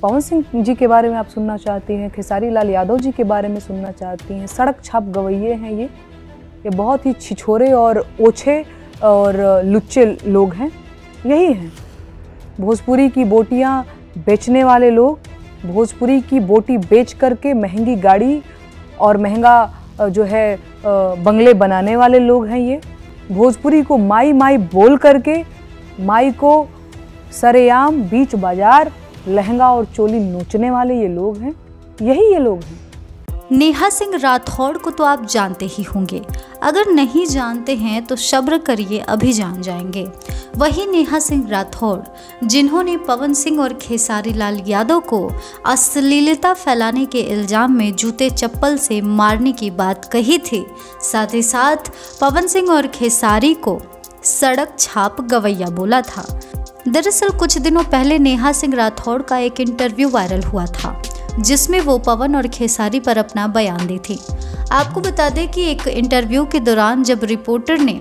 पवन सिंह जी के बारे में आप सुनना चाहती हैं, खेसारी लाल यादव जी के बारे में सुनना चाहती हैं, सड़क छाप गवैये हैं ये बहुत ही छिछोरे और ओछे और लुच्चे लोग हैं, यही हैं भोजपुरी की बोटियां बेचने वाले लोग, भोजपुरी की बोटी बेच करके महंगी गाड़ी और महंगा जो है बंगले बनाने वाले लोग हैं ये। भोजपुरी को माई माई बोल करके माई को सरेआम बीच बाजार लहंगा और चोली नोचने वाले ये लोग हैं, यही ये लोग हैं। नेहा सिंह राठौड़ को तो आप जानते ही होंगे, अगर नहीं जानते हैं तो सब्र करिए, अभी जान जाएंगे। वही नेहा सिंह राठौड़ जिन्होंने पवन सिंह और खेसारी लाल यादव को अश्लीलता फैलाने के इल्जाम में जूते चप्पल से मारने की बात कही थी, साथ ही साथ पवन सिंह और खेसारी को सड़क छाप गवैया बोला था। दरअसल कुछ दिनों पहले नेहा सिंह राठौड़ का एक इंटरव्यू वायरल हुआ था जिसमें वो पवन और खेसारी पर अपना बयान दी थी। आपको बता दें कि एक इंटरव्यू के दौरान जब रिपोर्टर ने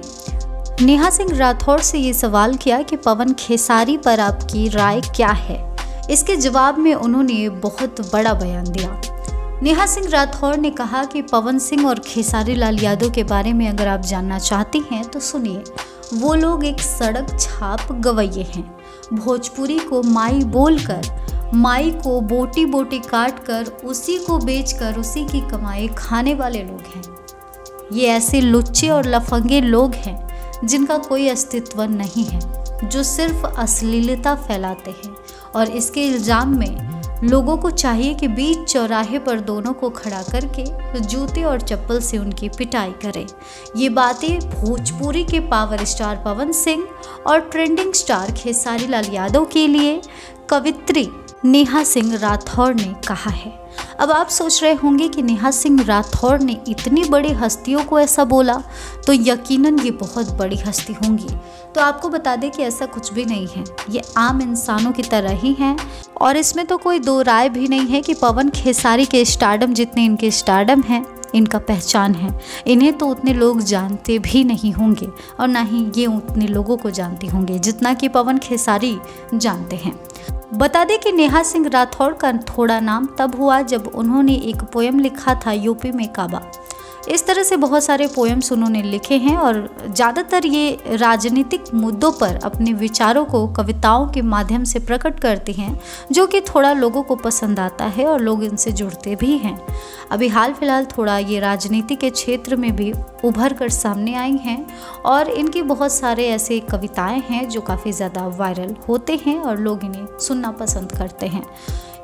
नेहा सिंह राठौड़ से ये सवाल किया कि पवन खेसारी पर आपकी राय क्या है, इसके जवाब में उन्होंने बहुत बड़ा बयान दिया। नेहा सिंह राठौड़ ने कहा कि पवन सिंह और खेसारी लाल यादव के बारे में अगर आप जानना चाहती हैं तो सुनिए, वो लोग एक सड़क छाप गवैये हैं। भोजपुरी को माई बोलकर, माई को बोटी बोटी काट कर उसी को बेचकर उसी की कमाई खाने वाले लोग हैं। ये ऐसे लुच्चे और लफंगे लोग हैं जिनका कोई अस्तित्व नहीं है, जो सिर्फ अश्लीलता फैलाते हैं और इसके इल्जाम में लोगों को चाहिए कि बीच चौराहे पर दोनों को खड़ा करके जूते और चप्पल से उनकी पिटाई करें। ये बातें भोजपुरी के पावर स्टार पवन सिंह और ट्रेंडिंग स्टार खेसारी लाल यादव के लिए कवित्री नेहा सिंह राठौड़ ने कहा है। अब आप सोच रहे होंगे कि नेहा सिंह राठौड़ ने इतनी बड़ी हस्तियों को ऐसा बोला तो यकीनन ये बहुत बड़ी हस्ती होंगी। तो आपको बता दें कि ऐसा कुछ भी नहीं है, ये आम इंसानों की तरह ही हैं और इसमें तो कोई दो राय भी नहीं है कि पवन खेसारी के स्टारडम जितने इनके स्टारडम हैं, इनका पहचान है। इन्हें तो उतने लोग जानते भी नहीं होंगे और ना ही ये उतने लोगों को जानते होंगे जितना कि पवन खेसारी जानते हैं। बता दें कि नेहा सिंह राठौड़ का थोड़ा नाम तब हुआ जब उन्होंने एक पोयम लिखा था यूपी में काबा। इस तरह से बहुत सारे पोएम्स उन्होंने लिखे हैं और ज़्यादातर ये राजनीतिक मुद्दों पर अपने विचारों को कविताओं के माध्यम से प्रकट करती हैं, जो कि थोड़ा लोगों को पसंद आता है और लोग इनसे जुड़ते भी हैं। अभी हाल फिलहाल थोड़ा ये राजनीति के क्षेत्र में भी उभर कर सामने आई हैं और इनकी बहुत सारे ऐसे कविताएं हैं जो काफ़ी ज़्यादा वायरल होते हैं और लोग इन्हें सुनना पसंद करते हैं।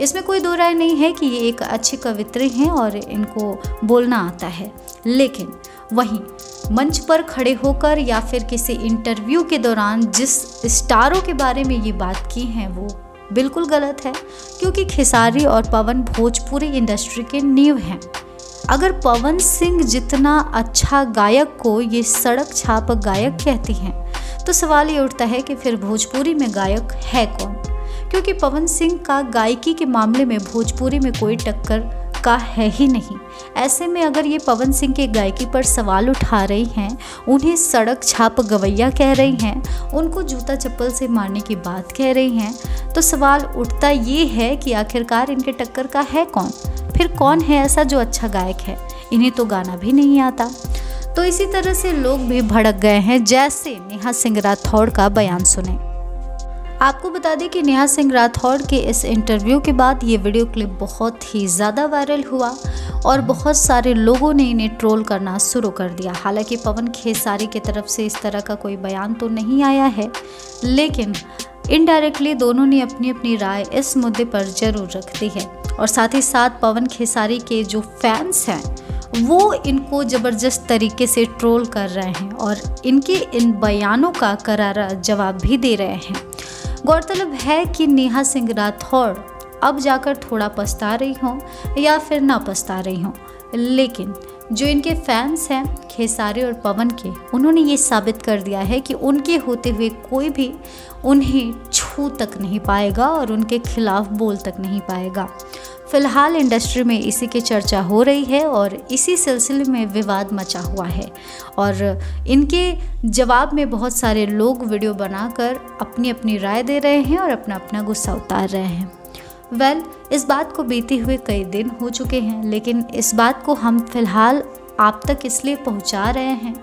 इसमें कोई दो राय नहीं है कि ये एक अच्छी कवित्री हैं और इनको बोलना आता है, लेकिन वहीं मंच पर खड़े होकर या फिर किसी इंटरव्यू के दौरान जिस स्टारों के बारे में ये बात की हैं वो बिल्कुल गलत है, क्योंकि खेसारी और पवन भोजपुरी इंडस्ट्री के नींव हैं। अगर पवन सिंह जितना अच्छा गायक को ये सड़क छाप गायक कहती हैं तो सवाल ये उठता है कि फिर भोजपुरी में गायक है कौन, क्योंकि पवन सिंह का गायकी के मामले में भोजपुरी में कोई टक्कर का है ही नहीं। ऐसे में अगर ये पवन सिंह के गायकी पर सवाल उठा रही हैं, उन्हें सड़क छाप गवैया कह रही हैं, उनको जूता चप्पल से मारने की बात कह रही हैं, तो सवाल उठता ये है कि आखिरकार इनके टक्कर का है कौन, फिर कौन है ऐसा जो अच्छा गायक है। इन्हें तो गाना भी नहीं आता। तो इसी तरह से लोग भी भड़क गए हैं, जैसे नेहा सिंह राठौड़ का बयान सुने। आपको बता दें कि नेहा सिंह राठौड़ के इस इंटरव्यू के बाद ये वीडियो क्लिप बहुत ही ज़्यादा वायरल हुआ और बहुत सारे लोगों ने इन्हें ट्रोल करना शुरू कर दिया। हालांकि पवन खेसारी की तरफ से इस तरह का कोई बयान तो नहीं आया है, लेकिन इनडायरेक्टली दोनों ने अपनी अपनी राय इस मुद्दे पर जरूर रख दी है और साथ ही साथ पवन खेसारी के जो फैंस हैं वो इनको ज़बरदस्त तरीके से ट्रोल कर रहे हैं और इनके इन बयानों का करारा जवाब भी दे रहे हैं। गौरतलब है कि नेहा सिंह राठौड़ अब जाकर थोड़ा पछता रही हों या फिर ना पछता रही हों, लेकिन जो इनके फैंस हैं खेसारी और पवन के, उन्होंने ये साबित कर दिया है कि उनके होते हुए कोई भी उन्हें छू तक नहीं पाएगा और उनके खिलाफ बोल तक नहीं पाएगा। फिलहाल इंडस्ट्री में इसी की चर्चा हो रही है और इसी सिलसिले में विवाद मचा हुआ है और इनके जवाब में बहुत सारे लोग वीडियो बनाकर अपनी अपनी राय दे रहे हैं और अपना अपना गुस्सा उतार रहे हैं। इस बात को बीते हुए कई दिन हो चुके हैं, लेकिन इस बात को हम फिलहाल आप तक इसलिए पहुंचा रहे हैं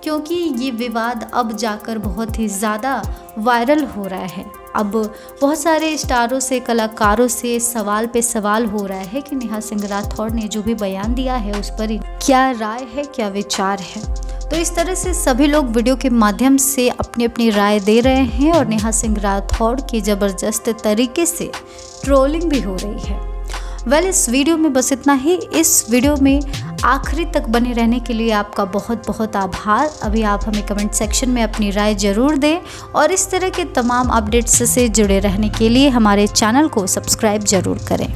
क्योंकि ये विवाद अब जाकर बहुत ही ज़्यादा वायरल हो रहा है। अब बहुत सारे स्टारों से, कलाकारों से सवाल पे सवाल हो रहा है कि नेहा सिंह राठौड़ ने जो भी बयान दिया है उस पर क्या राय है, क्या विचार है। तो इस तरह से सभी लोग वीडियो के माध्यम से अपनी अपनी राय दे रहे हैं और नेहा सिंह राठौड़ की ज़बरदस्त तरीके से ट्रोलिंग भी हो रही है। इस वीडियो में बस इतना ही। इस वीडियो में आखिरी तक बने रहने के लिए आपका बहुत बहुत आभार। अभी आप हमें कमेंट सेक्शन में अपनी राय ज़रूर दें और इस तरह के तमाम अपडेट्स से जुड़े रहने के लिए हमारे चैनल को सब्सक्राइब ज़रूर करें।